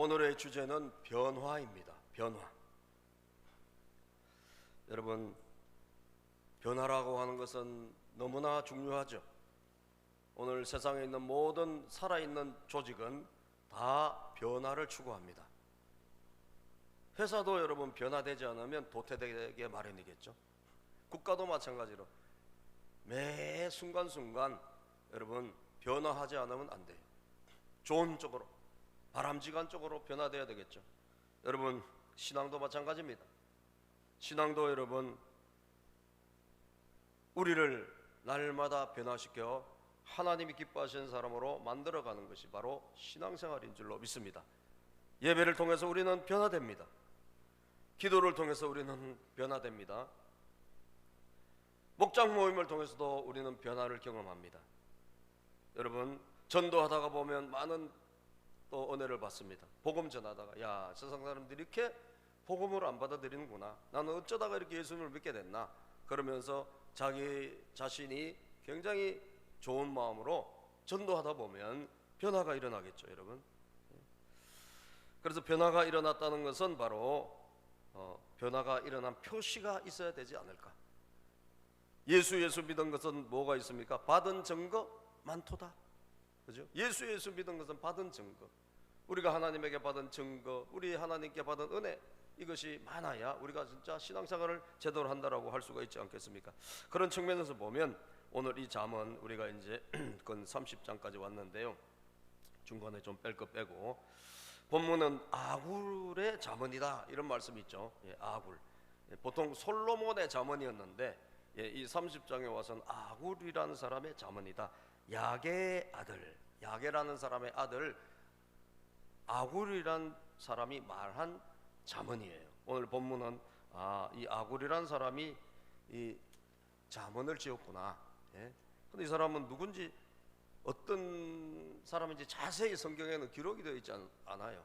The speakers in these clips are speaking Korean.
오늘의 주제는 변화입니다. 변화. 여러분, 변화라고 하는 것은 너무나 중요하죠. 오늘 세상에 있는 모든 살아있는 조직은 다 변화를 추구합니다. 회사도 여러분 변화되지 않으면 도태되게 마련이겠죠. 국가도 마찬가지로 매 순간순간 여러분 변화하지 않으면 안 돼요. 좋은 쪽으로, 바람직한 쪽으로 변화되어야 되겠죠. 여러분, 신앙도 마찬가지입니다. 신앙도 여러분 우리를 날마다 변화시켜 하나님이 기뻐하시는 사람으로 만들어가는 것이 바로 신앙생활인 줄로 믿습니다. 예배를 통해서 우리는 변화됩니다. 기도를 통해서 우리는 변화됩니다. 목장 모임을 통해서도 우리는 변화를 경험합니다. 여러분, 전도하다가 보면 많은 또 은혜를 받습니다. 복음 전하다가 야, 세상 사람들이 이렇게 복음을 안 받아들이는구나, 나는 어쩌다가 이렇게 예수님을 믿게 됐나, 그러면서 자기 자신이 굉장히 좋은 마음으로 전도하다 보면 변화가 일어나겠죠, 여러분. 그래서 변화가 일어났다는 것은 바로 변화가 일어난 표시가 있어야 되지 않을까. 예수 믿은 것은 뭐가 있습니까? 받은 증거 많도다. 그죠? 예수 믿은 것은 받은 증거, 우리가 하나님에게 받은 증거, 우리 하나님께 받은 은혜, 이것이 많아야 우리가 진짜 신앙생활을 제대로 한다라고 할 수가 있지 않겠습니까? 그런 측면에서 보면 오늘 이 잠언 우리가 이제 건 30장까지 왔는데요, 중간에 좀 뺄 거 빼고 본문은 아굴의 잠언이다 이런 말씀이 있죠. 아굴, 보통 솔로몬의 잠언이었는데 이 30장에 와서는 아굴이라는 사람의 잠언이다. 야게의 아들, 야게라는 사람의 아들 아굴이란 사람이 말한 잠언이에요. 오늘 본문은 이 아굴이란 사람이 이 잠언을 지었구나. 근데 이 사람은 누군지, 어떤 사람인지 자세히 성경에는 기록이 되어 있지 않아요.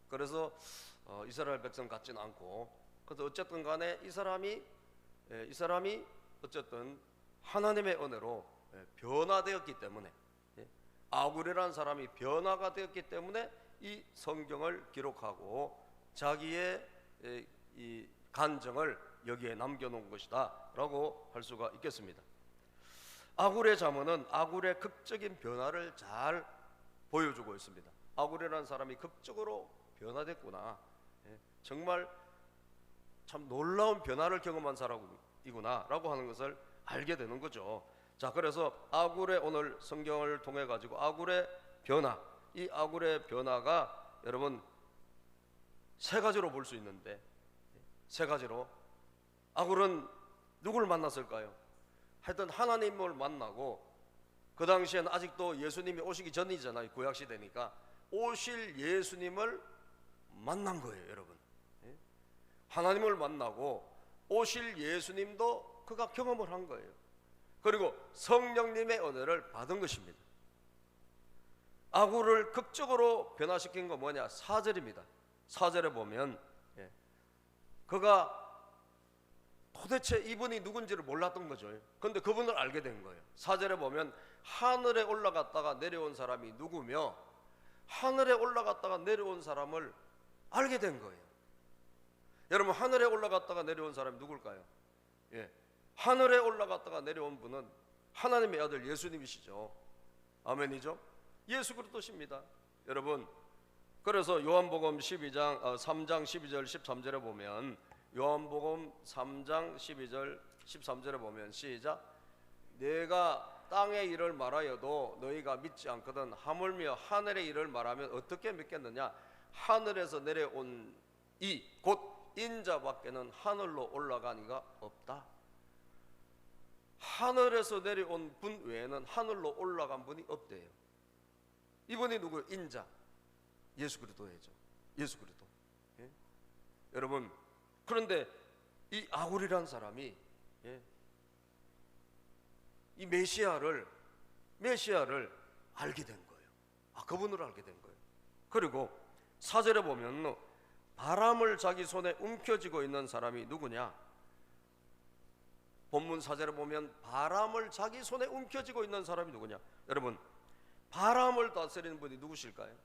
그래서 이스라엘 백성 같지는 않고, 그래서 어쨌든 간에 이 사람이 어쨌든 하나님의 은혜로 변화되었기 때문에, 아굴이라는 사람이 변화가 되었기 때문에 이 성경을 기록하고 자기의 이 간증을 여기에 남겨놓은 것이다 라고 할 수가 있겠습니다. 아굴의 잠언은 아굴의 극적인 변화를 잘 보여주고 있습니다. 아굴이라는 사람이 극적으로 변화됐구나, 정말 참 놀라운 변화를 경험한 사람이구나 라고 하는 것을 알게 되는 거죠. 자, 그래서 아굴의 오늘 성경을 통해 가지고 아굴의 변화, 이 아굴의 변화가 여러분 세 가지로 볼 수 있는데, 세 가지로 아굴은 누구를 만났을까요? 하여튼 하나님을 만나고, 그 당시에는 아직도 예수님이 오시기 전이잖아요. 구약시대니까 오실 예수님을 만난 거예요, 여러분. 하나님을 만나고 오실 예수님도 그가 경험을 한 거예요. 그리고 성령님의 은혜를 받은 것입니다. 아굴을 극적으로 변화시킨 건 뭐냐? 4절입니다. 4절에 보면 그가 도대체 이분이 누군지를 몰랐던 거죠. 그런데 그분을 알게 된 거예요. 4절에 보면 하늘에 올라갔다가 내려온 사람이 누구며, 하늘에 올라갔다가 내려온 사람을 알게 된 거예요. 여러분, 하늘에 올라갔다가 내려온 사람이 누굴까요? 하늘에 올라갔다가 내려온 분은 하나님의 아들 예수님이시죠. 아멘이죠. 예수 그리스도십니다, 여러분. 그래서 요한복음 3장 12절 13절에 보면, 요한복음 3장 12절 13절에 보면 시작, 내가 땅의 일을 말하여도 너희가 믿지 않거든 하물며 하늘의 일을 말하면 어떻게 믿겠느냐? 하늘에서 내려온 이 곧 인자밖에는 하늘로 올라간 이가 없다. 하늘에서 내려온 분 외에는 하늘로 올라간 분이 없대요. 이분이 누구예요? 인자, 예수 그리스도죠. 예수 그리스도. 여러분, 그런데 이 아굴이라는 사람이 이 메시아를 알게 된 거예요. 그분을 알게 된 거예요. 그리고 4절에 보면 바람을 자기 손에 움켜쥐고 있는 사람이 누구냐? 본문 4절에 보면 바람을 자기 손에 움켜쥐고 있는 사람이 누구냐? 여러분, 바람을 다스리는 분이 누구실까요?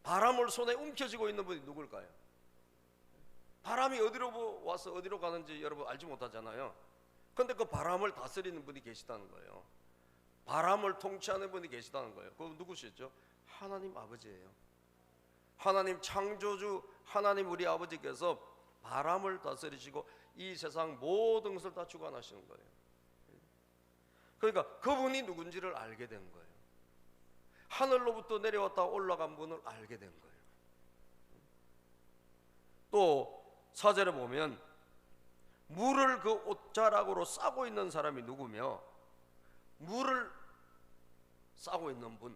바람을 손에 움켜쥐고 있는 분이 누굴까요? 바람이 어디로 와서 어디로 가는지 여러분 알지 못하잖아요. 그런데 그 바람을 다스리는 분이 계시다는 거예요. 바람을 통치하는 분이 계시다는 거예요. 그건 누구시죠? 하나님 아버지예요. 하나님 창조주 하나님 우리 아버지께서 바람을 다스리시고 이 세상 모든 것을 다 주관하시는 거예요. 그러니까 그분이 누군지를 알게 된 거예요. 하늘로부터 내려왔다 올라간 분을 알게 된 거예요. 또 4절에 보면 물을 그 옷자락으로 싸고 있는 사람이 누구며, 물을 싸고 있는 분,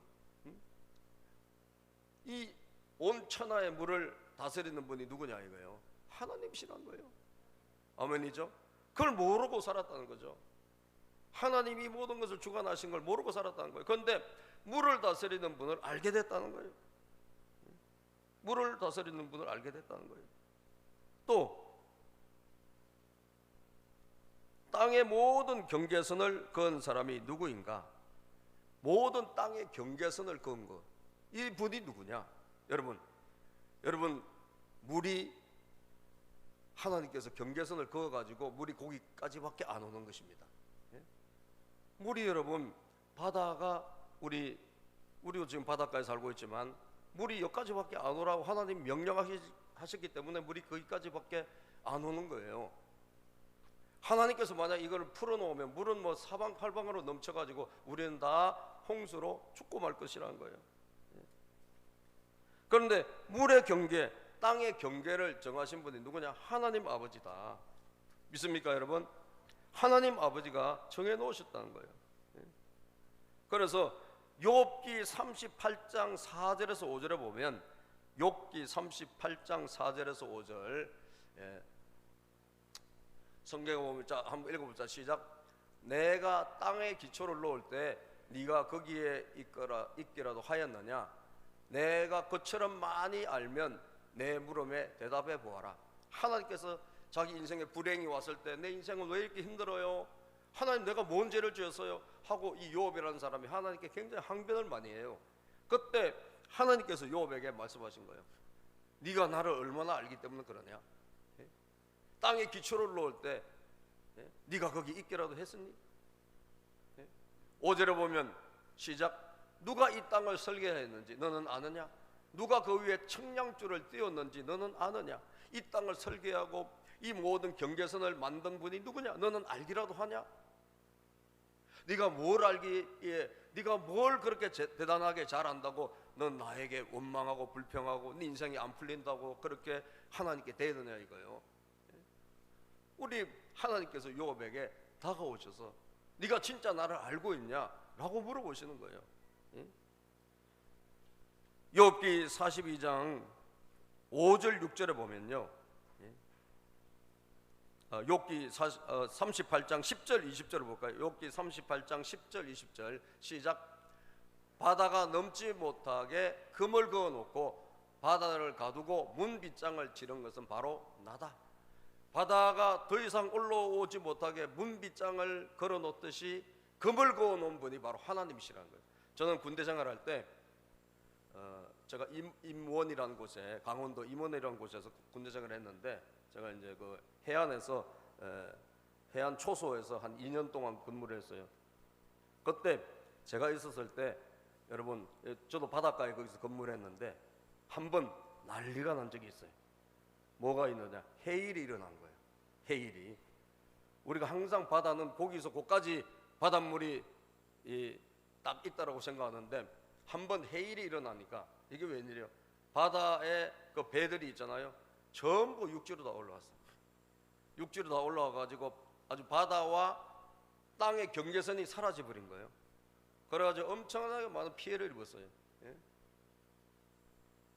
이 온 천하의 물을 다스리는 분이 누구냐 이거예요. 하나님이시란 거예요. 아멘이죠? 그걸 모르고 살았다는 거죠. 하나님이 모든 것을 주관하신 걸 모르고 살았다는 거예요. 그런데 물을 다스리는 분을 알게 됐다는 거예요. 물을 다스리는 분을 알게 됐다는 거예요. 또 땅의 모든 경계선을 그은 사람이 누구인가? 모든 땅의 경계선을 그은 것, 이 분이 누구냐? 여러분 물이 하나님께서 경계선을 그어가지고 물이 거기까지밖에 안 오는 것입니다. 물이 여러분 바다가 우리 지금 바닷가에 살고 있지만 물이 여기까지밖에 안 오라고 하나님 명령하셨기 때문에 물이 거기까지밖에 안 오는 거예요. 하나님께서 만약 이걸 풀어놓으면 물은 뭐 사방팔방으로 넘쳐가지고 우리는 다 홍수로 죽고 말 것이라는 거예요. 그런데 물의 경계, 땅의 경계를 정하신 분이 누구냐? 하나님 아버지다. 믿습니까 여러분? 하나님 아버지가 정해놓으셨다는 거예요. 그래서 욥기 38장 4절에서 5절에 보면, 욥기 38장 4절에서 5절, 성경에 보면, 자 한번 읽어보자. 시작. 내가 땅에 기초를 놓을 때 네가 거기에 있기라도 하였느냐? 내가 그처럼 많이 알면 내 물음에 대답해 보아라. 하나님께서 자기 인생에 불행이 왔을 때 내 인생은 왜 이렇게 힘들어요? 하나님 내가 뭔 죄를 지었어요? 하고 이 욥이라는 사람이 하나님께 굉장히 항변을 많이 해요. 그때 하나님께서 욥에게 말씀하신 거예요. 네가 나를 얼마나 알기 때문에 그러냐? 땅에 기초를 놓을 때 네가 거기 있기라도 했으니? 5절에 보면 시작. 누가 이 땅을 설계했는지 너는 아느냐? 누가 그 위에 청량줄을 띄웠는지 너는 아느냐? 이 땅을 설계하고 이 모든 경계선을 만든 분이 누구냐? 너는 알기라도 하냐? 네가 뭘 알기에, 네가 뭘 그렇게 대단하게 잘 안다고 넌 나에게 원망하고 불평하고 네 인생이 안 풀린다고 그렇게 하나님께 대느냐 이거예요. 우리 하나님께서 욥에게 다가오셔서 네가 진짜 나를 알고 있냐? 라고 물어보시는 거예요. 욥기 42장 5절 6절에 보면요, 욥기 38장 10절 20절을 볼까요? 욥기 38장 10절 20절 시작. 바다가 넘지 못하게 금을 그어놓고 바다를 가두고 문빗장을 치른 것은 바로 나다. 바다가 더 이상 올라오지 못하게 문빗장을 걸어놓듯이 금을 그어놓은 분이 바로 하나님이시라는 거예요. 저는 군대 생활할 때 제가 임원이라는 곳에, 강원도 임원이라는 곳에서 군대 생활을 했는데, 제가 이제 그 해안에서 해안 초소에서 한 2년 동안 근무를 했어요. 그때 제가 있었을 때 여러분, 저도 바닷가에 거기서 근무를 했는데 한 번 난리가 난 적이 있어요. 뭐가 있느냐? 해일이 일어난 거예요. 해일이. 우리가 항상 바다는 거기서 거기까지 바닷물이 딱 있다라고 생각하는데 한 번 해일이 일어나니까 이게 웬일이에요? 바다에 그 배들이 있잖아요. 전부 육지로 다 올라왔어요. 육지로 다 올라와가지고 아주 바다와 땅의 경계선이 사라져버린 거예요. 그래가지고 엄청나게 많은 피해를 입었어요.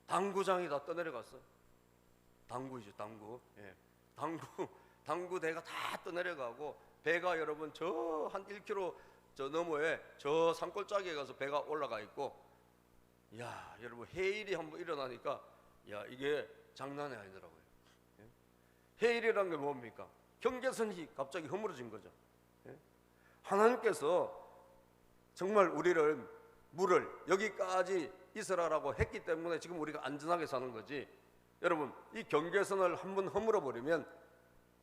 당구장이 다 떠내려갔어요. 당구이죠, 당구. 당구대가 다 떠내려가고 배가 여러분 저 한 1km 저 너머에 저 산골짜기에 가서 배가 올라가 있고, 야 여러분 해일이 한번 일어나니까 야 이게 장난이 아니더라고요. 해일이라는 게 뭡니까? 경계선이 갑자기 허물어진 거죠. 하나님께서 정말 우리를 물을 여기까지 있으라라고 했기 때문에 지금 우리가 안전하게 사는 거지. 여러분, 이 경계선을 한번 허물어 버리면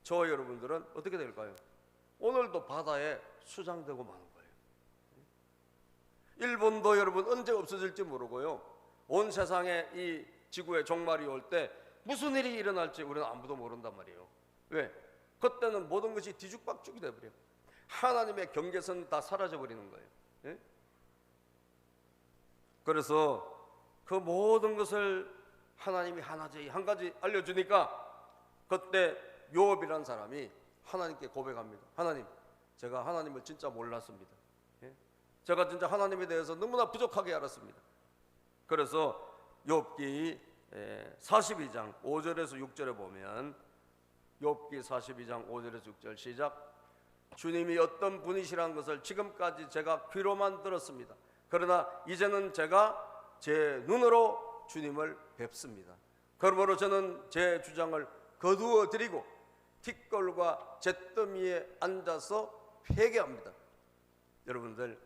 저와 여러분들은 어떻게 될까요? 오늘도 바다에 수장되고 마는 거예요. 일본도 여러분 언제 없어질지 모르고요, 온 세상에 이 지구의 종말이 올 때 무슨 일이 일어날지 우리는 아무도 모른단 말이에요. 왜? 그때는 모든 것이 뒤죽박죽이 돼버려요. 하나님의 경계선이 다 사라져 버리는 거예요. 예? 그래서 그 모든 것을 하나님이 하나지 한 가지 알려주니까 그때 요업이라는 사람이 하나님께 고백합니다. 하나님, 제가 하나님을 진짜 몰랐습니다. 예? 제가 진짜 하나님에 대해서 너무나 부족하게 알았습니다. 그래서 욥기 42장 5절에서 6절에 보면, 욥기 42장 5절에서 6절 시작. 주님이 어떤 분이시라는 것을 지금까지 제가 귀로만 들었습니다. 그러나 이제는 제가 제 눈으로 주님을 뵙습니다. 그러므로 저는 제 주장을 거두어 드리고 틱걸과 잿더미에 앉아서 회개합니다. 여러분들,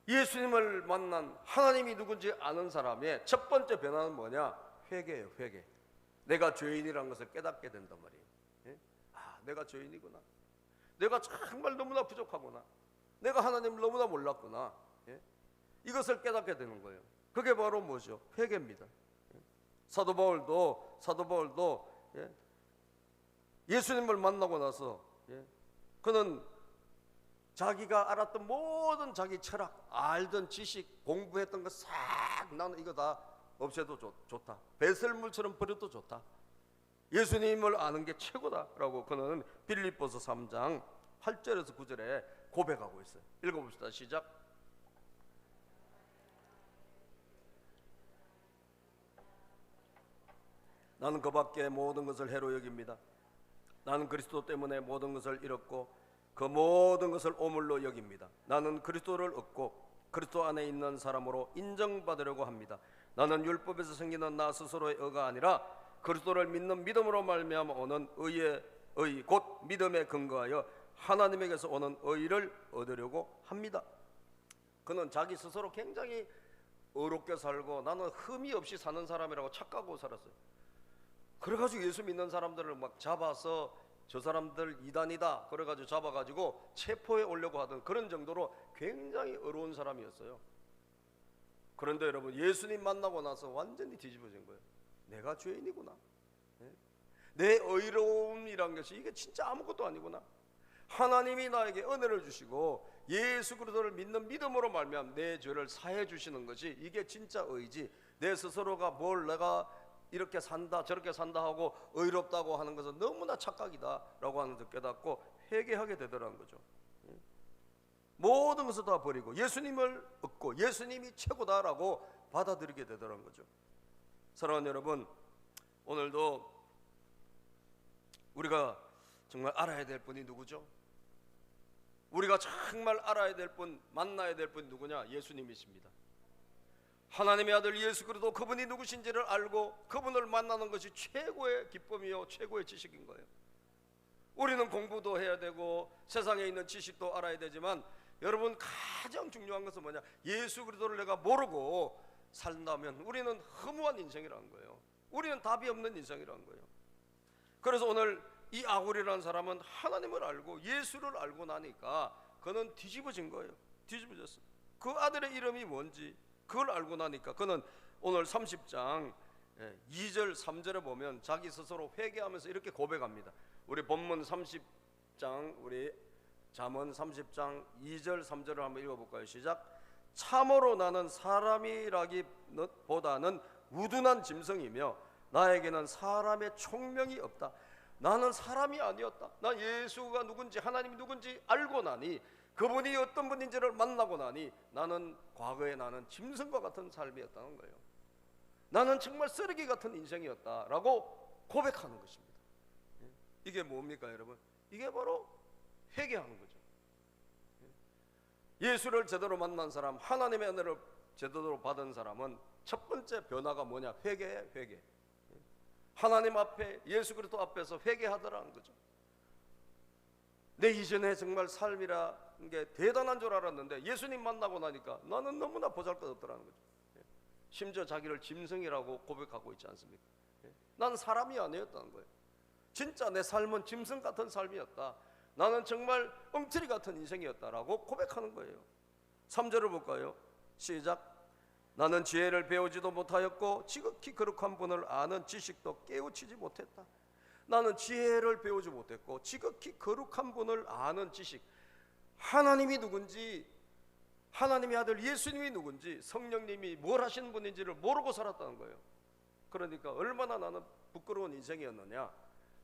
예수님을 만난 하나님이 누군지 아는 사람의 첫 번째 변화는 뭐냐? 회개예요. 회개. 내가 죄인이라는 것을 깨닫게 된단 말이에요. 예? 아, 내가 죄인이구나. 내가 정말 너무나 부족하구나. 내가 하나님을 너무나 몰랐구나. 예? 이것을 깨닫게 되는 거예요. 그게 바로 뭐죠? 회개입니다. 예? 사도 바울도 예? 예수님을 만나고 나서 그는 자기가 알았던 모든 자기 철학, 알던 지식, 공부했던 거 싹 나는 이거 다 없애도 좋다. 배설물처럼 버려도 좋다. 예수님을 아는 게 최고다라고 그는 빌립보서 3장 8절에서 9절에 고백하고 있어요. 읽어봅시다. 시작. 나는 그밖에 모든 것을 해로 여깁니다. 나는 그리스도 때문에 모든 것을 잃었고 그 모든 것을 오물로 여깁니다. 나는 그리스도를 얻고 그리스도 안에 있는 사람으로 인정받으려고 합니다. 나는 율법에서 생기는 나 스스로의 의가 아니라 그리스도를 믿는 믿음으로 말미암아 오는 의의 의 곧 믿음에 근거하여 하나님에게서 오는 의를 얻으려고 합니다. 그는 자기 스스로 굉장히 의롭게 살고 나는 흠이 없이 사는 사람이라고 착각하고 살았어요. 그래가지고 예수 믿는 사람들을 막 잡아서 저 사람들 이단이다 그래가지고 잡아가지고 체포해 오려고 하던 그런 정도로 굉장히 어려운 사람이었어요. 그런데 여러분, 예수님 만나고 나서 완전히 뒤집어진 거예요. 내가 죄인이구나. 내 의로움이란 것이 이게 진짜 아무것도 아니구나. 하나님이 나에게 은혜를 주시고 예수 그리스도를 믿는 믿음으로 말미암아 내 죄를 사해 주시는 것이 이게 진짜 의지. 내 스스로가 뭘 내가 이렇게 산다 저렇게 산다 하고 의롭다고 하는 것은 너무나 착각이다 라고 하는 것을 깨닫고 회개하게 되더라는 거죠. 모든 것을 다 버리고 예수님을 얻고 예수님이 최고다라고 받아들이게 되더라는 거죠. 사랑하는 여러분, 오늘도 우리가 정말 알아야 될 분이 누구죠? 우리가 정말 알아야 될 분, 만나야 될 분이 누구냐? 예수님이십니다. 하나님의 아들 예수 그리스도, 그분이 누구신지를 알고 그분을 만나는 것이 최고의 기쁨이요 최고의 지식인 거예요. 우리는 공부도 해야 되고 세상에 있는 지식도 알아야 되지만 여러분, 가장 중요한 것은 뭐냐? 예수 그리스도를 내가 모르고 산다면 우리는 허무한 인생이라는 거예요. 우리는 답이 없는 인생이라는 거예요. 그래서 오늘 이 아굴이라는 사람은 하나님을 알고 예수를 알고 나니까 그는 뒤집어진 거예요. 뒤집어졌어요. 그 아들의 이름이 뭔지 그걸 알고 나니까 그는 오늘 30장 2절 3절에 보면 자기 스스로 회개하면서 이렇게 고백합니다. 우리 본문 30장 우리 잠언 30장 2절 3절을 한번 읽어볼까요? 시작. 참으로 나는 사람이라기보다는 우둔한 짐승이며 나에게는 사람의 총명이 없다. 나는 사람이 아니었다. 나 예수가 누군지 하나님이 누군지 알고 나니 그분이 어떤 분인지를 만나고 나니 나는 과거에 나는 짐승과 같은 삶이었다는 거예요. 나는 정말 쓰레기 같은 인생이었다라고 고백하는 것입니다. 이게 뭡니까 여러분? 이게 바로 회개하는 거죠. 예수를 제대로 만난 사람, 하나님의 은혜를 제대로 받은 사람은 첫 번째 변화가 뭐냐? 회개예요. 회개. 하나님 앞에 예수 그리스도 앞에서 회개하더라는 거죠. 내 이전에 정말 삶이라는 게 대단한 줄 알았는데 예수님 만나고 나니까 나는 너무나 보잘것없더라는 거죠. 심지어 자기를 짐승이라고 고백하고 있지 않습니까? 난 사람이 아니었다는 거예요. 진짜 내 삶은 짐승 같은 삶이었다. 나는 정말 엉터리 같은 인생이었다라고 고백하는 거예요. 3절을 볼까요? 시작. 나는 지혜를 배우지도 못하였고 지극히 거룩한 분을 아는 지식도 깨우치지 못했다. 나는 지혜를 배우지 못했고 지극히 거룩한 분을 아는 지식, 하나님이 누군지, 하나님의 아들 예수님이 누군지, 성령님이 뭘 하시는 분인지를 모르고 살았다는 거예요. 그러니까 얼마나 나는 부끄러운 인생이었느냐,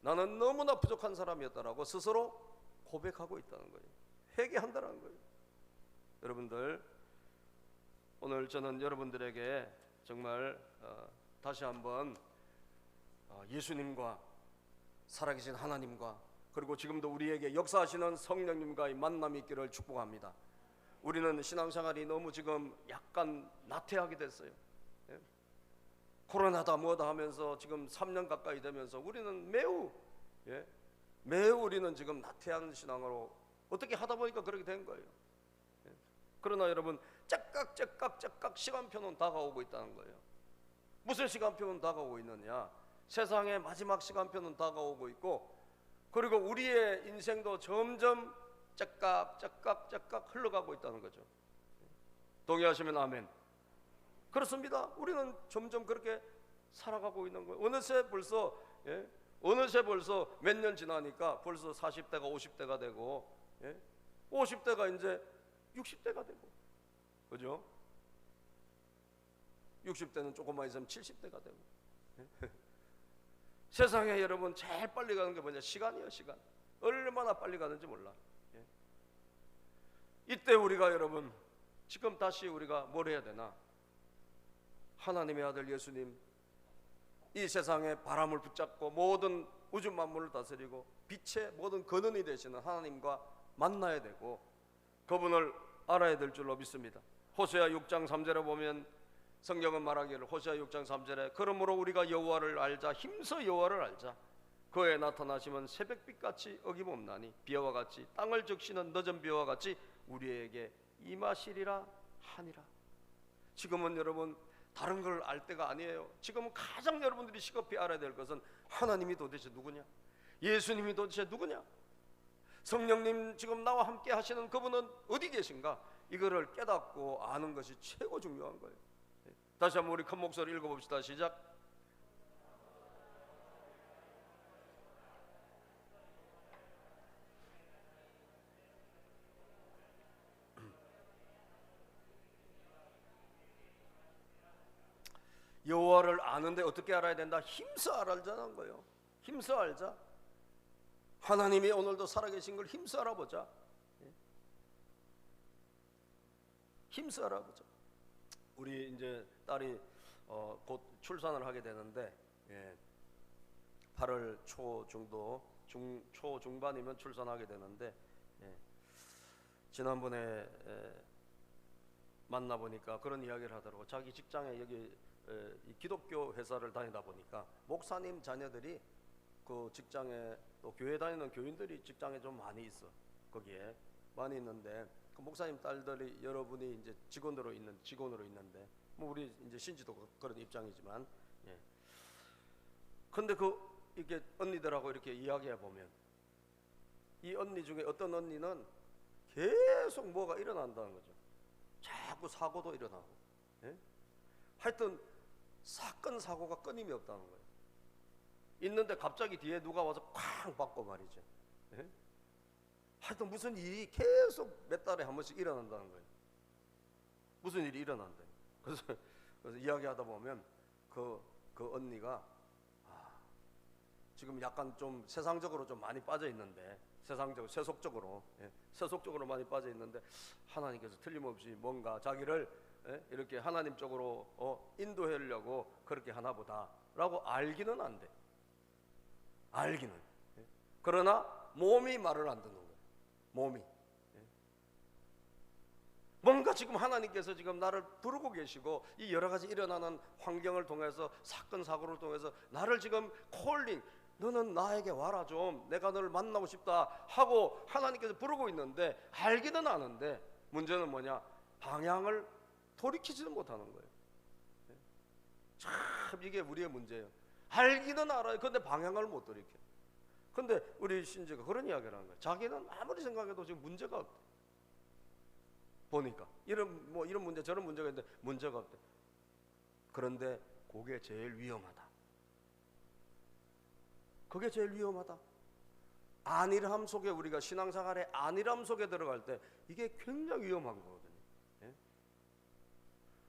나는 너무나 부족한 사람이었다라고 스스로 고백하고 있다는 거예요. 회개한다는 거예요. 여러분들, 오늘 저는 여러분들에게 정말 다시 한번 예수님과 살아계신 하나님과, 그리고 지금도 우리에게 역사하시는 성령님과의 만남이 있기를 축복합니다. 우리는 신앙생활이 너무 지금 약간 나태하게 됐어요. 코로나다 뭐다 하면서 지금 3년 가까이 되면서 우리는 매우 우리는 지금 나태한 신앙으로 어떻게 하다 보니까 그렇게 된 거예요. 그러나 여러분, 짝깍 시간표는 다가오고 있다는 거예요. 무슨 시간표는 다가오고 있느냐? 세상의 마지막 시간표는 다가오고 있고, 그리고 우리의 인생도 점점 짝깍 흘러가고 있다는 거죠. 동의하시면 아멘. 그렇습니다. 우리는 점점 그렇게 살아가고 있는 거예요. 어느새 벌써 몇 년 지나니까 벌써 40대가 50대가 되고, 50대가 이제 60대가 되고, 그죠? 60대는 조금만 있으면 70대가 되고. 세상에 여러분 제일 빨리 가는 게 뭐냐? 시간이에요. 시간. 얼마나 빨리 가는지 몰라. 이때 우리가 여러분, 지금 다시 우리가 뭘 해야 되나? 하나님의 아들 예수님, 이 세상의 바람을 붙잡고 모든 우주 만물을 다스리고 빛의 모든 근원이 되시는 하나님과 만나야 되고, 그분을 알아야 될 줄로 믿습니다. 호세아 6장 3절에 보면 성경은 말하기를, 호세아 6장 3절에 그러므로 우리가 여호와를 알자, 힘써 여호와를 알자. 그의 나타나심은 새벽빛같이 어김없나니 비와 같이 땅을 적시는 늦은 비와 같이 우리에게 임하시리라 하니라. 지금은 여러분 다른 걸 알 때가 아니에요. 지금은 가장 여러분들이 시급히 알아야 될 것은 하나님이 도대체 누구냐, 예수님이 도대체 누구냐, 성령님 지금 나와 함께 하시는 그분은 어디 계신가, 이거를 깨닫고 아는 것이 최고 중요한 거예요. 다시 한번 우리 큰 목소리 읽어봅시다. 시작. 여호와를 아는데 어떻게 알아야 된다? 힘써 알아자는 거예요. 힘써 알자. 하나님이 오늘도 살아계신 걸 힘써 알아보자. 힘써 알아보자. 우리 이제 딸이 곧 출산을 하게 되는데, 8월 초 정도, 초 중반이면 출산하게 되는데, 지난번에 만나보니까 그런 이야기를 하더라고. 자기 직장에 여기 이 기독교 회사를 다니다 보니까 목사님 자녀들이 그 직장에, 또 교회 다니는 교인들이 직장에 좀 많이 있어. 거기에 많이 있는데 그 목사님 딸들이 여러분이 이제 직원으로 있는데, 뭐 우리 이제 신지도 그런 입장이지만, 근데 이렇게 언니들하고 이렇게 이야기해 보면 이 언니 중에 어떤 언니는 계속 뭐가 일어난다는 거죠. 자꾸 사고도 일어나고, 하여튼 사건 사고가 끊임이 없다는 거예요. 있는데 갑자기 뒤에 누가 와서 쾅 받고 말이죠. 하여튼 무슨 일이 계속 몇 달에 한 번씩 일어난다는 거예요. 무슨 일이 일어난대. 그래서 이야기하다 보면 그 언니가 지금 약간 좀 세상적으로 좀 많이 빠져 있는데, 세속적으로 많이 빠져 있는데, 하나님께서 틀림없이 뭔가 자기를 이렇게 하나님 쪽으로 인도하려고 그렇게 하나 보다라고 알기는 안 돼. 알기는. 그러나 몸이 말을 안 듣는 거예요. 몸이. 뭔가 지금 하나님께서 지금 나를 부르고 계시고, 이 여러 가지 일어나는 환경을 통해서, 사건 사고를 통해서 나를 지금 콜링, 너는 나에게 와라 좀, 내가 너를 만나고 싶다 하고 하나님께서 부르고 있는데, 알기는 아는데 문제는 뭐냐? 방향을 돌이키지는 못하는 거예요. 참 이게 우리의 문제예요. 알기는 알아요. 근데 방향을 못 들이켜. 근데 우리 신지가 그런 이야기를 하는 거예요. 자기는 아무리 생각해도 지금 문제가 없대. 보니까 이런 문제 저런 문제가 있는데 문제가 없대. 그런데 그게 제일 위험하다. 그게 제일 위험하다. 안일함 속에, 우리가 신앙생활의 안일함 속에 들어갈 때 이게 굉장히 위험한 거거든요. 예?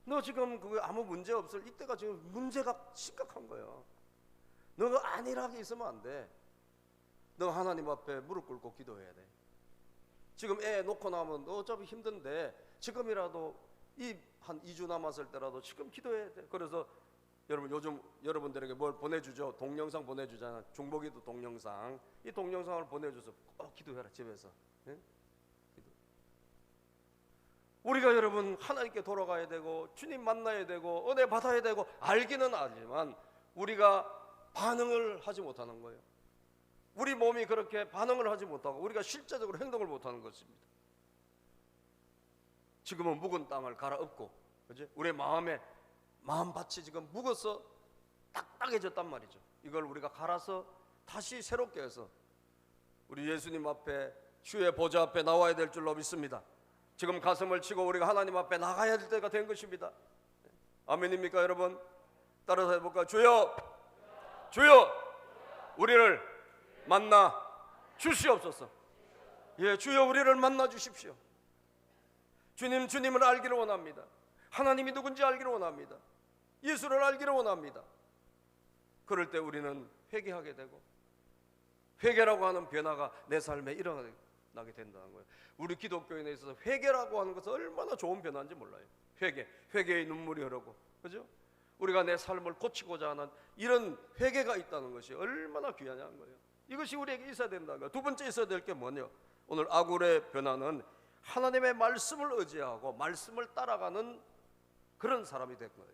너 지금 그게 아무 문제 없을 이때가 지금 문제가 심각한 거예요. 너가 안일하게 있으면 안 돼. 너 하나님 앞에 무릎 꿇고 기도해야 돼. 지금 애 놓고 나면 너 어차피 힘든데 지금이라도 한 2주 남았을 때라도 지금 기도해야 돼. 그래서 여러분 요즘 여러분들에게 뭘 보내주죠? 동영상 보내주잖아. 중보기도 동영상. 이 동영상을 보내줘서 꼭 기도해라 집에서. 네? 기도. 우리가 여러분 하나님께 돌아가야 되고 주님 만나야 되고 은혜 받아야 되고 알기는 알지만 우리가 반응을 하지 못하는 거예요. 우리 몸이 그렇게 반응을 하지 못하고 우리가 실제적으로 행동을 못하는 것입니다. 지금은 묵은 땅을 갈아엎고, 그죠? 우리의 마음밭이 지금 묵어서 딱딱해졌단 말이죠. 이걸 우리가 갈아서 다시 새롭게 해서 우리 예수님 앞에, 주의 보좌 앞에 나와야 될 줄로 믿습니다. 지금 가슴을 치고 우리가 하나님 앞에 나가야 될 때가 된 것입니다. 아멘입니까 여러분? 따라서 해볼까요? 주여, 주여, 우리를 만나 주시옵소서. 예, 주여 우리를 만나 주십시오. 주님을 알기를 원합니다. 하나님이 누군지 알기를 원합니다. 예수를 알기를 원합니다. 그럴 때 우리는 회개하게 되고, 회개라고 하는 변화가 내 삶에 일어나게 된다는 거예요. 우리 기독교인에 있어서 회개라고 하는 것은 얼마나 좋은 변화인지 몰라요. 회개의 눈물이 흐르고, 그죠? 우리가 내 삶을 고치고자 하는 이런 회개가 있다는 것이 얼마나 귀하냐는 거예요. 이것이 우리에게 있어야 된다는 거예요. 두 번째 있어야 될 게 뭐냐? 오늘 아굴의 변화는 하나님의 말씀을 의지하고 말씀을 따라가는 그런 사람이 된 거예요.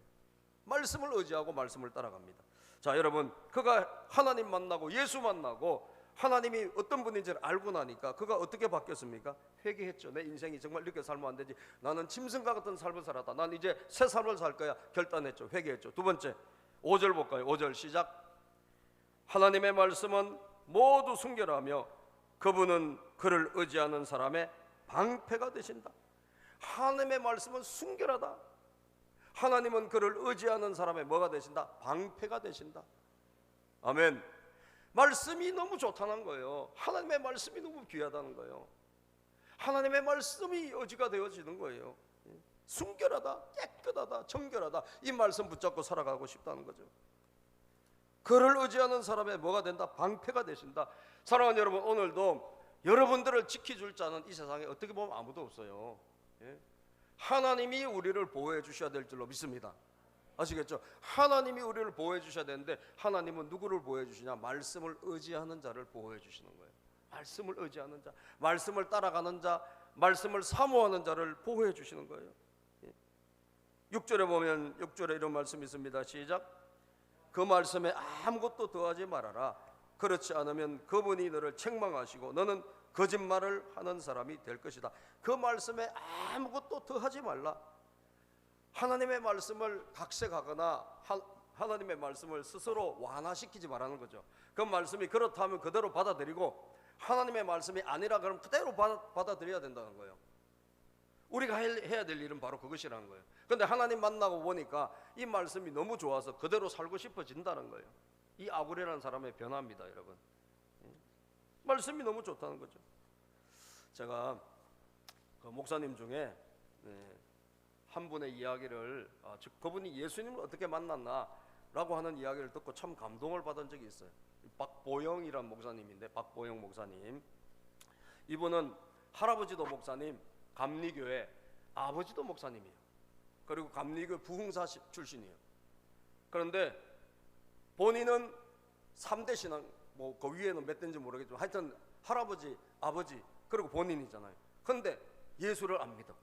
말씀을 의지하고 말씀을 따라갑니다. 자, 여러분, 그가 하나님 만나고 예수 만나고 하나님이 어떤 분인지를 알고 나니까 그가 어떻게 바뀌었습니까? 회개했죠. 내 인생이 정말 이렇게 살면 안 되지. 나는 짐승과 같은 삶을 살았다. 난 이제 새 삶을 살 거야. 결단했죠. 회개했죠. 두 번째, 5절 볼까요? 5절 시작. 하나님의 말씀은 모두 순결하며 그분은 그를 의지하는 사람의 방패가 되신다. 하나님의 말씀은 순결하다. 하나님은 그를 의지하는 사람의 뭐가 되신다? 방패가 되신다. 아멘. 말씀이 너무 좋다는 거예요. 하나님의 말씀이 너무 귀하다는 거예요. 하나님의 말씀이 의지가 되어지는 거예요. 순결하다, 깨끗하다, 정결하다. 이 말씀 붙잡고 살아가고 싶다는 거죠. 그를 의지하는 사람의 뭐가 된다? 방패가 되신다. 사랑하는 여러분, 오늘도 여러분들을 지켜줄 자는 이 세상에 어떻게 보면 아무도 없어요. 예? 하나님이 우리를 보호해 주셔야 될 줄로 믿습니다. 아시겠죠? 하나님이 우리를 보호해 주셔야 되는데 하나님은 누구를 보호해 주시냐? 말씀을 의지하는 자를 보호해 주시는 거예요. 말씀을 의지하는 자, 말씀을 따라가는 자, 말씀을 사모하는 자를 보호해 주시는 거예요. 6절에 보면 6절에 이런 말씀이 있습니다. 시작. 그 말씀에 아무것도 더하지 말아라. 그렇지 않으면 그분이 너를 책망하시고 너는 거짓말을 하는 사람이 될 것이다. 그 말씀에 아무것도 더하지 말라. 하나님의 말씀을 각색하거나 하나님의 말씀을 스스로 완화시키지 말라는 거죠. 그 말씀이 그렇다면 그대로 받아들이고 하나님의 말씀이 아니라 그러면 그대로 받아들여야 된다는 거예요. 우리가 해야 될 일은 바로 그것이라는 거예요. 그런데 하나님 만나고 보니까 이 말씀이 너무 좋아서 그대로 살고 싶어진다는 거예요. 이 아굴이라는 사람의 변화입니다, 여러분. 말씀이 너무 좋다는 거죠. 제가 그 목사님 중에 한 분의 이야기를, 그분이 예수님을 어떻게 만났나라고 하는 이야기를 듣고 참 감동을 받은 적이 있어요. 박보영이란 목사님인데, 박보영 목사님, 이분은 할아버지도 목사님, 감리교회, 아버지도 목사님이에요. 그리고 감리교 부흥사 출신이에요. 그런데 본인은 3대 신앙, 뭐 그 위에는 몇 대인지 모르겠지만 하여튼 할아버지, 아버지, 그리고 본인이잖아요. 그런데 예수를 안 믿어.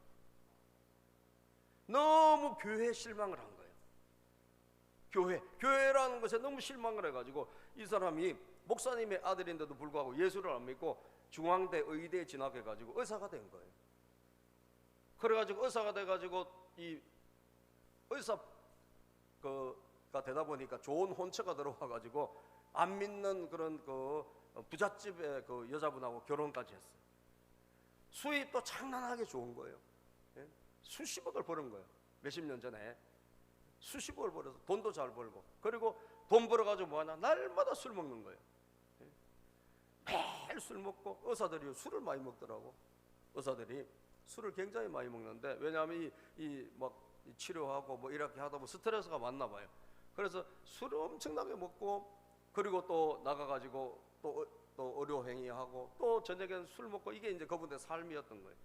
너무 교회에 실망을 한 거예요. 교회라는 것에 너무 실망을 해가지고 이 사람이 목사님의 아들인데도 불구하고 예수를 안 믿고 중앙대 의대에 진학해가지고 의사가 된 거예요. 그래가지고 의사가 돼가지고 이 의사가 되다 보니까 좋은 혼처가 들어와 가지고 안 믿는 그런 그 부잣집의 그 여자분하고 결혼까지 했어요. 수입도 장난하게 좋은 거예요. 예? 수십억을 버는 거예요. 몇십 년 전에 수십억을 벌어서 돈도 잘 벌고, 그리고 돈 벌어가지고 뭐하냐, 날마다 술 먹는 거예요. 예? 매일 술 먹고, 의사들이 술을 많이 먹더라고. 의사들이 술을 굉장히 많이 먹는데, 왜냐하면 막 치료하고 뭐 이렇게 하다 보면 스트레스가 많나 봐요. 그래서 술을 엄청나게 먹고, 그리고 또 나가가지고 또 의료행위하고, 또 저녁에는 술 먹고, 이게 이제 그분의 삶이었던 거예요.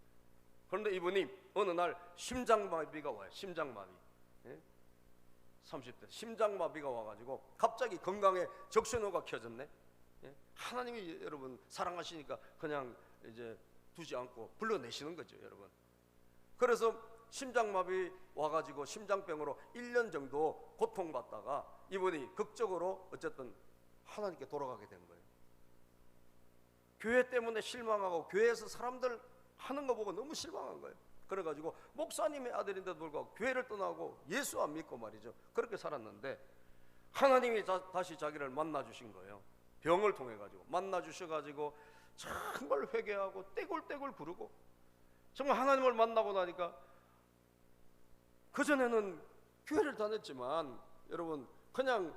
그런데 이분이 어느 날 심장마비가 와요. 심장마비. 예? 30대 심장마비가 와가지고 갑자기 건강에 적신호가 켜졌네. 예? 하나님이 여러분 사랑하시니까 그냥 이제 두지 않고 불러내시는 거죠, 여러분. 그래서 심장마비 와가지고 심장병으로 1년 정도 고통받다가 이분이 극적으로 어쨌든 하나님께 돌아가게 된 거예요. 교회 때문에 실망하고 교회에서 사람들 하는 거 보고 너무 실망한 거예요. 그래가지고 목사님의 아들인데도 불구하고 교회를 떠나고 예수 안 믿고 말이죠, 그렇게 살았는데 하나님이 다시 자기를 만나 주신 거예요. 병을 통해 가지고 만나 주셔가지고 정말 회개하고 떼굴떼굴 구르고, 정말 하나님을 만나고 나니까, 그전에는 교회를 다녔지만 여러분 그냥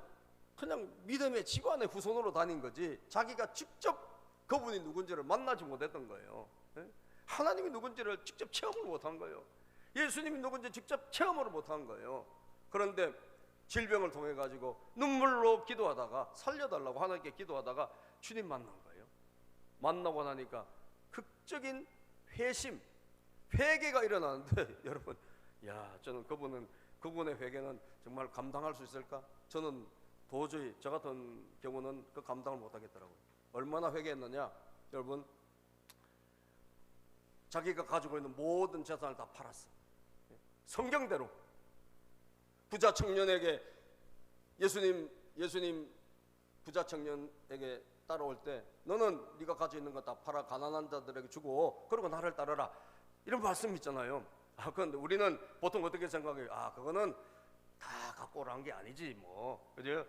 믿음의 직관의 후손으로 다닌 거지, 자기가 직접 그분이 누군지를 만나지 못했던 거예요. 하나님이 누군지를 직접 체험을 못한 거예요. 예수님이 누군지 직접 체험을 못한 거예요. 그런데 질병을 통해 가지고 눈물로 기도하다가 살려달라고 하나님께 기도하다가 주님 만난 거예요. 만나고 나니까 극적인 회심, 회개가 일어나는데 여러분, 야, 저는 그분의 회개는 정말 감당할 수 있을까? 저는 도저히 저 같은 경우는 그 감당을 못 하겠더라고요. 얼마나 회개했느냐, 여러분, 자기가 가지고 있는 모든 재산을 다 팔았어. 성경대로 부자 청년에게 예수님 부자 청년에게 따라올 때, 너는 네가 가지고 있는 거 다 팔아 가난한 자들에게 주고 그리고 나를 따르라, 이런 말씀 있잖아요. 그런데 우리는 보통 어떻게 생각해요? 그거는 다 갖고 오라는 게 아니지 뭐, 그죠?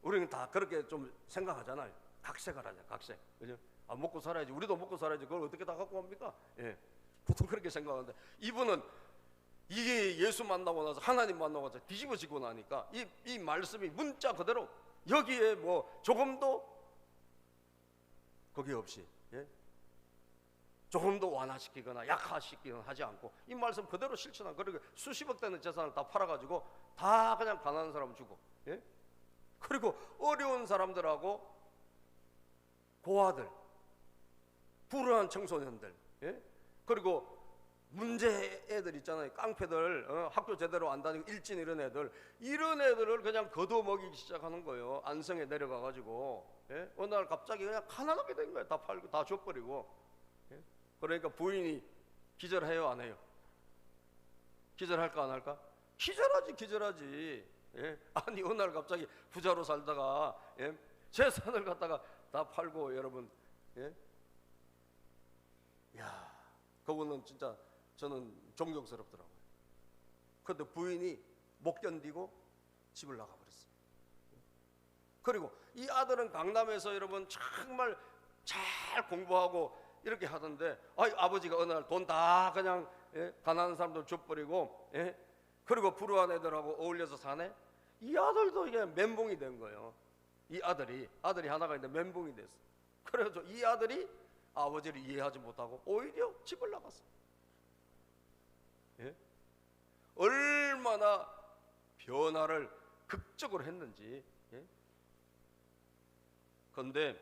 우리는 다 그렇게 좀 생각하잖아요. 각색을 하자, 각색, 그죠? 먹고 살아야지, 우리도 먹고 살아야지, 그걸 어떻게 다 갖고 옵니까? 예, 보통 그렇게 생각하는데, 이분은 이게 예수 만나고 나서, 하나님 만나고 나서 뒤집어지고 나니까 이 말씀이 문자 그대로 여기에 뭐 조금도 거기 없이, 예? 조금도 완화시키거나 약화시키거나 하지 않고 이 말씀 그대로 실천한, 그리고 수십억 되는 재산을 다 팔아가지고 다 그냥 가난한 사람 주고, 예? 그리고 어려운 사람들하고 고아들, 불우한 청소년들, 예? 그리고 문제 애들 있잖아요. 깡패들, 학교 제대로 안 다니고 일진 이런 애들을 그냥 거둬먹이기 시작하는 거예요. 안성에 내려가가지고, 예? 어느 날 갑자기 그냥 가난하게 된 거예요. 다 팔고 다 줘버리고, 예? 그러니까 부인이 기절해요, 안 해요? 기절할까 안 할까? 기절하지. 예? 아니 어느 날 갑자기 부자로 살다가, 예? 재산을 갖다가 다 팔고, 여러분, 예? 야, 그거는 진짜 저는 존경스럽더라고요. 그런데 부인이 못 견디고 집을 나가버렸어요. 그리고 이 아들은 강남에서 여러분 정말 잘 공부하고 이렇게 하던데, 아버지가 어느 날 돈 다 그냥, 예? 가난한 사람들 줘버리고, 예? 그리고 불우한 애들하고 어울려서 사네. 이 아들도 이게 멘붕이 된 거예요. 이 아들이 하나가 있는데 멘붕이 됐어. 그래서 이 아들이 아버지를 이해하지 못하고 오히려 집을 나갔어. 예? 얼마나 변화를 극적으로 했는지. 예? 그런데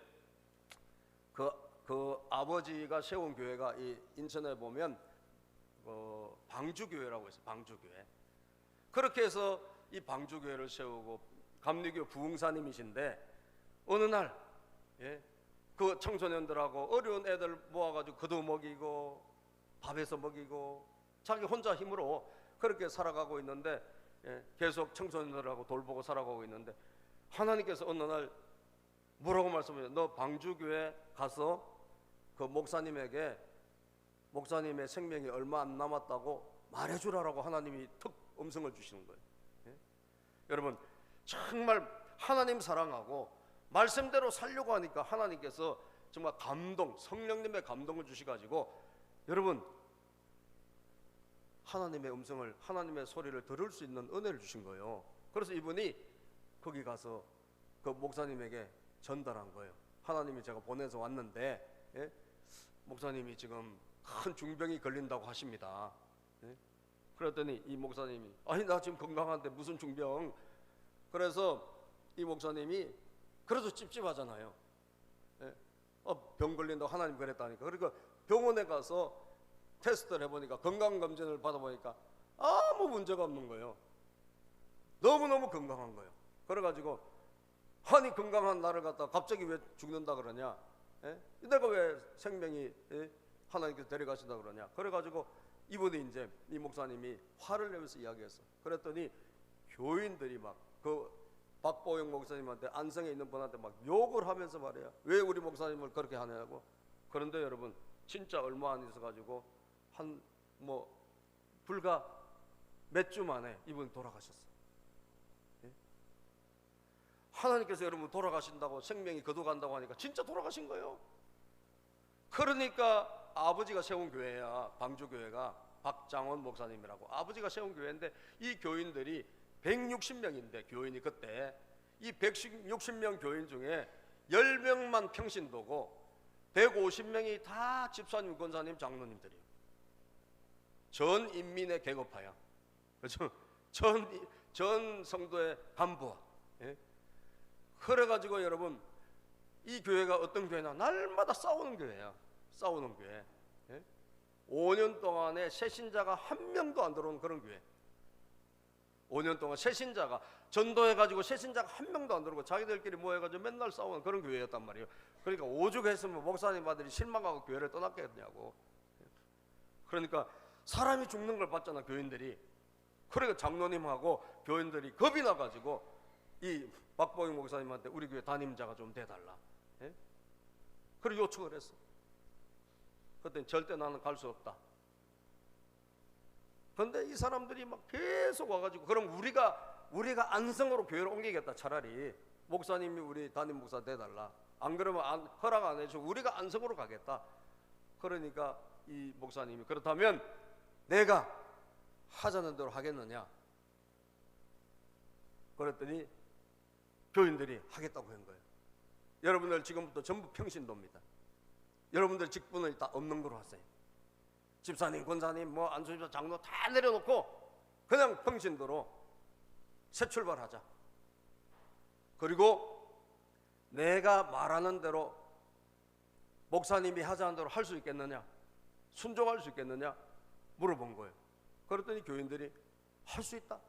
그 아버지가 세운 교회가 이 인천에 보면 방주교회라고 있어요. 방주교회. 그렇게 해서 이 방주교회를 세우고 감리교 부흥사님이신데, 어느 날, 예? 그 청소년들하고 어려운 애들 모아가지고 거두 먹이고 밥해서 먹이고 자기 혼자 힘으로 그렇게 살아가고 있는데, 예? 계속 청소년들하고 돌보고 살아가고 있는데, 하나님께서 어느 날 뭐라고 말씀하세요? 너 방주교회 가서 그 목사님에게 목사님의 생명이 얼마 안 남았다고 말해주라라고 하나님이 턱 음성을 주시는 거예요. 예? 여러분, 정말 하나님 사랑하고 말씀대로 살려고 하니까 하나님께서 정말 감동, 성령님의 감동을 주시가지고 여러분 하나님의 음성을, 하나님의 소리를 들을 수 있는 은혜를 주신 거예요. 그래서 이분이 거기 가서 그 목사님에게 전달한 거예요. 하나님이 제가 보내서 왔는데, 예? 목사님이 지금 큰 중병이 걸린다고 하십니다. 예? 그랬더니 이 목사님이 아니 나 지금 건강한데 무슨 중병. 그래서 이 목사님이 그래도 찝찝하잖아요. 예? 병 걸린다고 하나님 그랬다니까. 그러니까 병원에 가서 테스트를 해보니까, 건강검진을 받아보니까 아무 문제가 없는 거예요. 너무너무 건강한 거예요. 그래가지고 아니 건강한 나를 갖다 갑자기 왜 죽는다 그러냐, 예? 내가 왜 생명이, 예? 하나님께서 데려가신다 그러냐. 그래가지고 이분이 이제 이 목사님이 화를 내면서 이야기했어. 그랬더니 교인들이 막 그 박보영 목사님한테, 안성에 있는 분한테 막 욕을 하면서 말이야. 왜 우리 목사님을 그렇게 하냐고. 그런데 여러분 진짜 얼마 안 있어가지고 한 불과 몇 주 만에 이분 돌아가셨어. 예? 하나님께서 여러분 돌아가신다고, 생명이 거둬간다고 하니까 진짜 돌아가신 거예요. 그러니까 아버지가 세운 교회야. 방주교회가 박장원 목사님이라고 아버지가 세운 교회인데, 이 교인들이 160명인데 교인이 그때 이 160명 교인 중에 10명만 평신도고 150명이 다 집사님, 권사님, 장로님들이에요. 전 인민의 계급파야. 그렇죠? 전 성도의 간부와. 예? 그래가지고 여러분 이 교회가 어떤 교회나 날마다 싸우는 교회야. 싸우는 교회. 예? 5년 동안에 새신자가 한 명도 안 들어오는 그런 교회. 5년 동안 새신자가 전도해가지고 새신자가 한 명도 안 들어오고 자기들끼리 모여가지고 맨날 싸우는 그런 교회였단 말이에요. 그러니까 오죽했으면 목사님 아들이 실망하고 교회를 떠났겠냐고. 그러니까 사람이 죽는 걸 봤잖아, 교인들이. 그러니까 장로님하고 교인들이 겁이 나가지고 이 박보영 목사님한테 우리 교회 담임자가 좀 돼달라. 예? 그리고 요청을 했어. 그랬더니 절대 나는 갈 수 없다. 그런데 이 사람들이 막 계속 와가지고, 그럼 우리가 안성으로 교회를 옮기겠다. 차라리 목사님이 우리 담임 목사 돼달라. 안 그러면 허락 안 해주고 우리가 안성으로 가겠다. 그러니까 이 목사님이 그렇다면 내가 하자는 대로 하겠느냐. 그랬더니 교인들이 하겠다고 한 거예요. 여러분들 지금부터 전부 평신도입니다. 여러분들 직분을 다 없는 거로 하세요. 집사님, 권사님, 안수집사, 장로 다 내려놓고 그냥 평신도로 새 출발하자. 그리고 내가 말하는 대로, 목사님이 하자는 대로 할 수 있겠느냐, 순종할 수 있겠느냐 물어본 거예요. 그랬더니 교인들이 할 수 있다.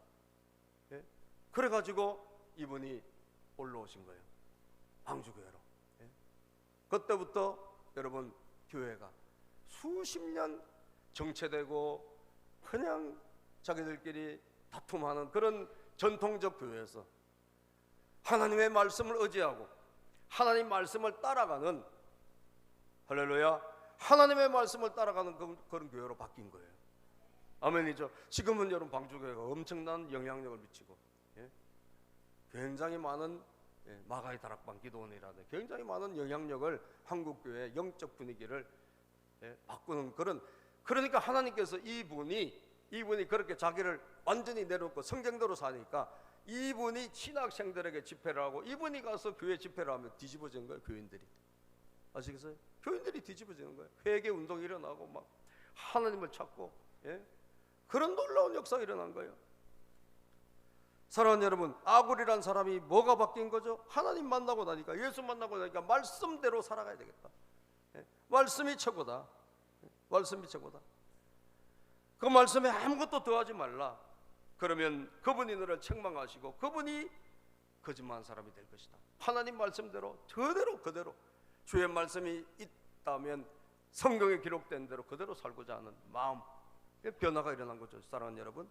예? 그래가지고 이분이 올라오신 거예요. 방주교회로. 예? 그때부터 여러분 교회가 수십 년 정체되고 그냥 자기들끼리 다툼하는 그런 전통적 교회에서 하나님의 말씀을 의지하고 하나님 말씀을 따라가는, 할렐루야, 하나님의 말씀을 따라가는 그런 교회로 바뀐 거예요. 아멘이죠. 지금은 여러분 방주교회가 엄청난 영향력을 미치고, 예? 굉장히 많은, 예, 마가의 다락방 기도원이라는 굉장히 많은 영향력을 한국교회의 영적 분위기를, 예, 바꾸는 그런, 그러니까 하나님께서 이분이 그렇게 자기를 완전히 내려놓고 성경대로 사니까 이분이 신학생들에게 집회를 하고, 이분이 가서 교회 집회를 하면 뒤집어지는 거예요. 교인들이. 아시겠어요? 교인들이 뒤집어지는 거예요. 회개 운동이 일어나고 막 하나님을 찾고, 예? 그런 놀라운 역사가 일어난 거예요. 사랑하는 여러분, 아굴이란 사람이 뭐가 바뀐 거죠? 하나님 만나고 나니까, 예수 만나고 나니까 말씀대로 살아가야 되겠다. 예? 말씀이 최고다. 말씀이 최고다. 그 말씀에 아무것도 더하지 말라. 그러면 그분이 너를 책망하시고 그분이 거짓말한 사람이 될 것이다. 하나님 말씀대로 그대로 주의 말씀이 있다면 성경에 기록된 대로 그대로 살고자 하는 마음, 변화가 일어난 거죠. 사랑하는 여러분,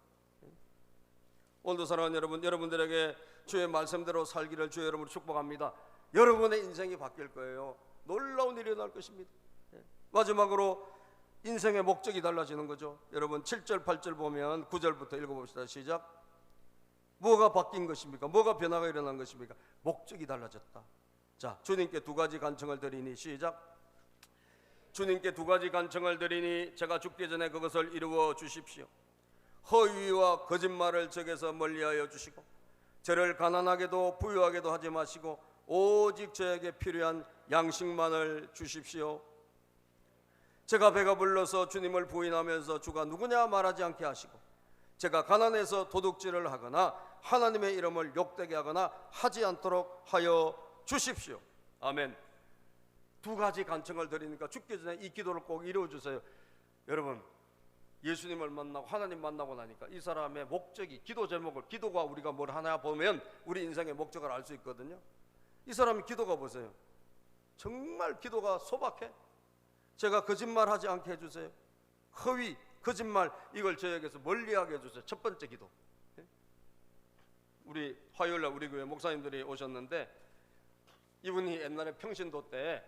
오늘도 사랑하는 여러분, 여러분들에게 주의 말씀대로 살기를 주의 이름으로 축복합니다. 여러분의 인생이 바뀔 거예요. 놀라운 일이 일어날 것입니다. 마지막으로 인생의 목적이 달라지는 거죠. 여러분 7절 8절 보면 9절부터 읽어봅시다. 시작. 뭐가 바뀐 것입니까? 뭐가 변화가 일어난 것입니까? 목적이 달라졌다. 자, 주님께 두 가지 간청을 드리니, 시작. 주님께 두 가지 간청을 드리니 제가 죽기 전에 그것을 이루어 주십시오. 허위와 거짓말을 적에서 멀리하여 주시고 저를 가난하게도 부유하게도 하지 마시고 오직 저에게 필요한 양식만을 주십시오. 제가 배가 불러서 주님을 부인하면서 주가 누구냐 말하지 않게 하시고 제가 가난해서 도둑질을 하거나 하나님의 이름을 욕되게 하거나 하지 않도록 하여 주십시오. 아멘. 두 가지 간청을 드리니까 죽기 전에 이 기도를 꼭 이루어 주세요. 여러분, 예수님을 만나고 하나님 만나고 나니까 이 사람의 목적이, 기도 제목을, 기도가 우리가 뭘 하나 보면 우리 인생의 목적을 알 수 있거든요. 이 사람의 기도가 보세요. 정말 기도가 소박해. 제가 거짓말하지 않게 해주세요. 허위, 거짓말, 이걸 저에게서 멀리하게 해주세요. 첫 번째 기도. 우리 화요일날 우리 교회 목사님들이 오셨는데 이분이 옛날에 평신도 때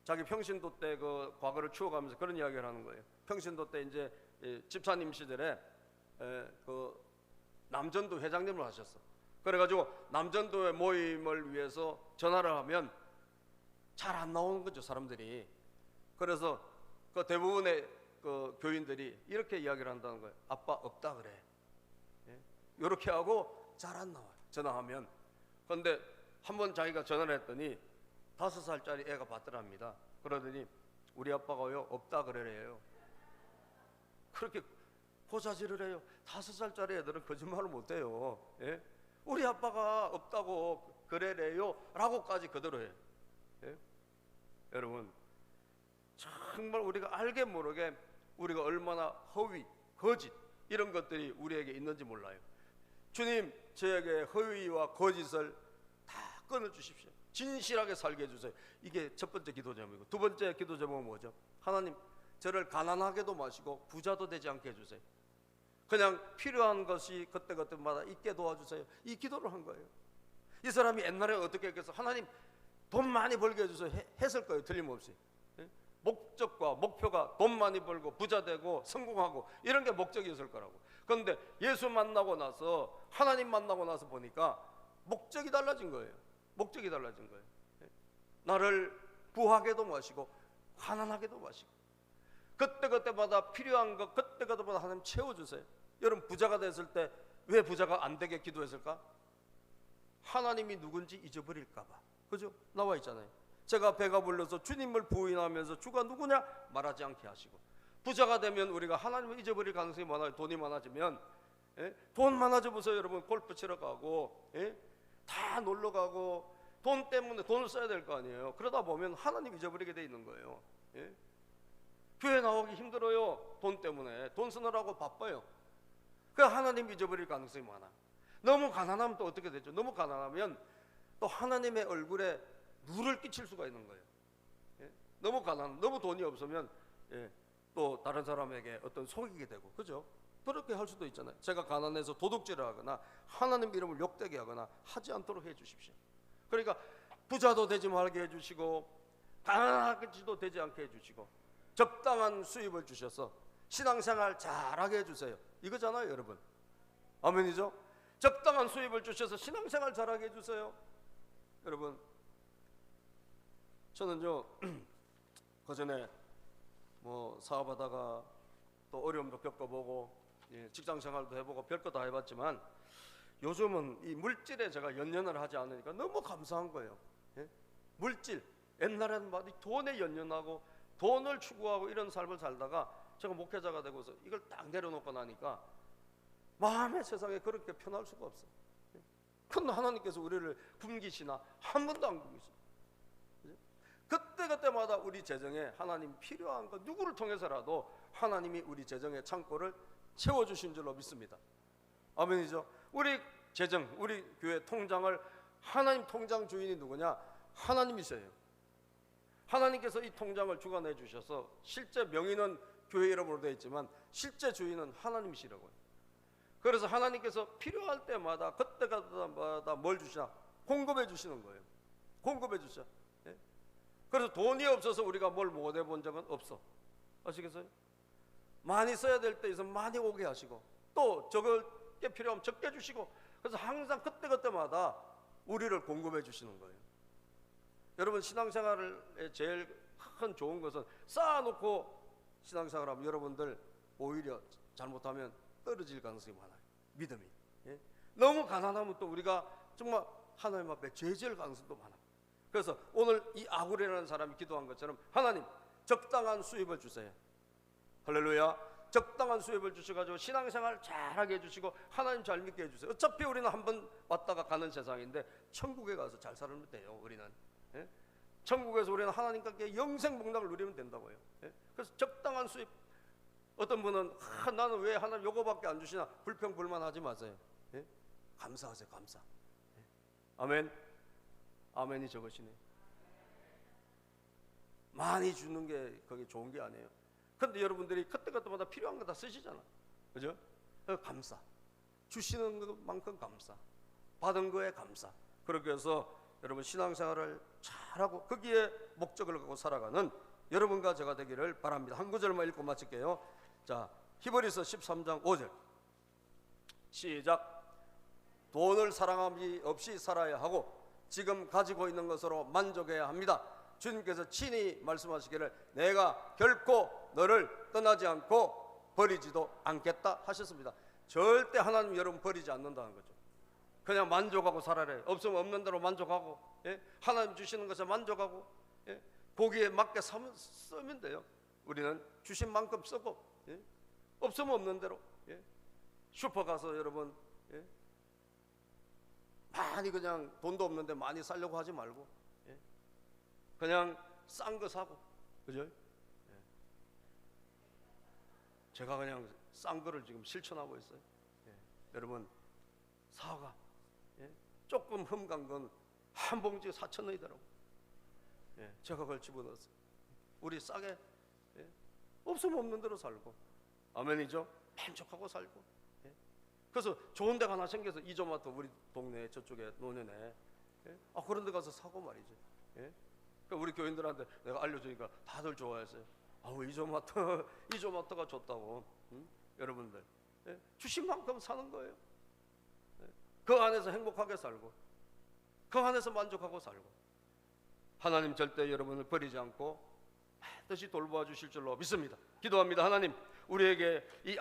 자기 평신도 때 그 과거를 추억하면서 그런 이야기를 하는 거예요. 평신도 때 이제 집사님 시절에 그 남전도 회장님을 하셨어. 그래가지고 남전도회 모임을 위해서 전화를 하면 잘 안 나오는 거죠, 사람들이. 그래서 그 대부분의 그 교인들이 이렇게 이야기를 한다는 거예요. 아빠 없다 그래. 이렇게 하고 잘 안 나와요, 전화하면. 그런데 한번 자기가 전화를 했더니 5살짜리 애가 받더랍니다. 그러더니 우리 아빠가요 없다 그래래요. 그렇게 고자질을 해요. 5살짜리 애들은 거짓말을 못해요. 예? 우리 아빠가 없다고 그래래요 라고까지 그대로 해요. 예? 여러분, 정말 우리가 알게 모르게 우리가 얼마나 허위, 거짓 이런 것들이 우리에게 있는지 몰라요. 주님, 저에게 허위와 거짓을 다 끊어주십시오. 진실하게 살게 해주세요. 이게 첫 번째 기도 제목이고, 두 번째 기도 제목은 뭐죠? 하나님, 저를 가난하게도 마시고 부자도 되지 않게 해주세요. 그냥 필요한 것이 그때그때마다 있게 도와주세요. 이 기도를 한 거예요. 이 사람이 옛날에 어떻게 했겠어? 하나님, 돈 많이 벌게 해주세요 했을 거예요, 틀림없이. 목적과 목표가 돈 많이 벌고 부자 되고 성공하고 이런 게 목적이었을 거라고. 그런데 예수 만나고 나서, 하나님 만나고 나서 보니까 목적이 달라진 거예요. 목적이 달라진 거예요. 나를 부하게도 마시고 가난하게도 마시고 그때그때마다 필요한 것 그때그때마다 하나님 채워주세요. 여러분, 부자가 됐을 때 왜 부자가 안 되게 기도했을까? 하나님이 누군지 잊어버릴까 봐. 그죠? 나와 있잖아요. 제가 배가 불러서 주님을 부인하면서 주가 누구냐 말하지 않게 하시고. 부자가 되면 우리가 하나님을 잊어버릴 가능성이 많아요. 돈이 많아지면. 돈 많아져 보세요. 여러분, 골프 치러 가고 다 놀러 가고 돈 때문에 돈을 써야 될 거 아니에요. 그러다 보면 하나님 잊어버리게 돼 있는 거예요. 교회 나오기 힘들어요. 돈 때문에. 돈 쓰느라고 바빠요. 그래서 하나님 잊어버릴 가능성이 많아. 너무 가난하면 또 어떻게 되죠? 너무 가난하면 또 하나님의 얼굴에 누를 끼칠 수가 있는 거예요. 너무 가난, 너무 돈이 없으면 또 다른 사람에게 어떤 속이게 되고, 그죠? 그렇게 할 수도 있잖아요. 제가 가난해서 도둑질을 하거나 하나님 이름을 욕되게 하거나 하지 않도록 해주십시오. 그러니까 부자도 되지 말게 해주시고 가난하게도 되지 않게 해주시고 적당한 수입을 주셔서 신앙생활 잘하게 해주세요. 이거잖아요, 여러분. 아멘이죠? 적당한 수입을 주셔서 신앙생활 잘하게 해주세요. 여러분, 저는요 그전에 뭐 사업하다가 또 어려움도 겪어보고 직장생활도 해보고 별거 다 해봤지만 요즘은 이 물질에 제가 연연을 하지 않으니까 너무 감사한 거예요. 물질, 옛날에는 막 돈에 연연하고 돈을 추구하고 이런 삶을 살다가 제가 목회자가 되고서 이걸 딱 내려놓고 나니까 마음의 세상에 그렇게 편할 수가 없어요. 근데 하나님께서 우리를 굶기시나? 한 번도 안 굶기시죠. 그때그때마다 우리 재정에 하나님 필요한 것 누구를 통해서라도 하나님이 우리 재정의 창고를 채워주신 줄로 믿습니다. 아멘이죠? 우리 재정, 우리 교회 통장을 하나님 통장 주인이 누구냐? 하나님이세요. 하나님께서 이 통장을 주관해 주셔서 실제 명의는 교회 이름으로 되어 있지만 실제 주인은 하나님이시라고요. 그래서 하나님께서 필요할 때마다 그때마다 뭘 주시나? 공급해 주시는 거예요. 공급해 주셔. 그래서 돈이 없어서 우리가 뭘 못 해본 적은 없어. 아시겠어요? 많이 써야 될 때 있으면 많이 오게 하시고 또 적을 적게 필요하면 적게 주시고, 그래서 항상 그때그때마다 우리를 공급해 주시는 거예요. 여러분, 신앙생활의 제일 큰 좋은 것은 쌓아놓고 신앙생활하면 여러분들 오히려 잘못하면 떨어질 가능성이 많아요. 믿음이. 예? 너무 가난하면 또 우리가 정말 하나님 앞에 죄질 가능성도 많아요. 그래서 오늘 이 아굴이라는 사람이 기도한 것처럼 하나님 적당한 수입을 주세요. 할렐루야. 적당한 수입을 주셔가지고 신앙생활 잘하게 해주시고 하나님 잘 믿게 해주세요. 어차피 우리는 한번 왔다가 가는 세상인데 천국에 가서 잘 살면 돼요. 우리는. 예? 천국에서 우리는 하나님과 함께 영생복락을 누리면 된다고요. 예? 그래서 적당한 수입. 어떤 분은 나는 왜 하나님 요거밖에 안 주시나 불평불만하지 마세요. 예? 감사하세요. 감사. 예? 아멘. 아멘이 저것이네. 많이 주는 게 그게 좋은 게 아니에요. 근데 여러분들이 그때그때마다 필요한 거 다 쓰시잖아. 그죠? 감사. 주시는 것만큼 감사. 받은 거에 감사. 그렇게 해서 여러분 신앙생활을 잘하고 거기에 목적을 갖고 살아가는 여러분과 제가 되기를 바랍니다. 한 구절만 읽고 마칠게요. 자, 히브리서 13장 5절 시작. 돈을 사랑함이 없이 살아야 하고 지금 가지고 있는 것으로 만족해야 합니다. 주님께서 친히 말씀하시기를 내가 결코 너를 떠나지 않고 버리지도 않겠다 하셨습니다. 절대 하나님 여러분 버리지 않는다는 거죠. 그냥 만족하고 살아래. 없으면 없는 대로 만족하고, 예? 하나님 주시는 것에 만족하고, 예? 거기에 맞게 쓰면 돼요. 우리는 주신 만큼 쓰고, 예? 없으면 없는 대로, 예? 슈퍼 가서 여러분, 예? 많이 그냥 돈도 없는데 많이 살려고 하지 말고, 예? 그냥 싼 거 사고, 그죠? 예. 제가 그냥 싼 거를 지금 실천하고 있어요. 예. 여러분 사과, 예? 조금 흠간 건 한 봉지 4,000원이더라고. 예. 제가 그걸 집어넣었어요. 우리 싸게, 예? 없으면 없는 대로 살고, 아멘이죠? 만족하고 살고. 예? 그래서 좋은 데가 하나 생겨서 이조마트 우리 동네 저쪽에 노년에, 예? 그런 데 가서 사고 말이죠. 예? 그러니까 우리 교인들한테 내가 알려주니까 다들 좋아했어요. 이조마트가 좋다고. 여러분들, 예? 주신 만큼 사는 거예요. 예? 그 안에서 행복하게 살고 그 안에서 만족하고 살고 하나님 절대 여러분을 버리지 않고 반드시 돌보아 주실 줄로 믿습니다. 기도합니다. 하나님 우리에게 이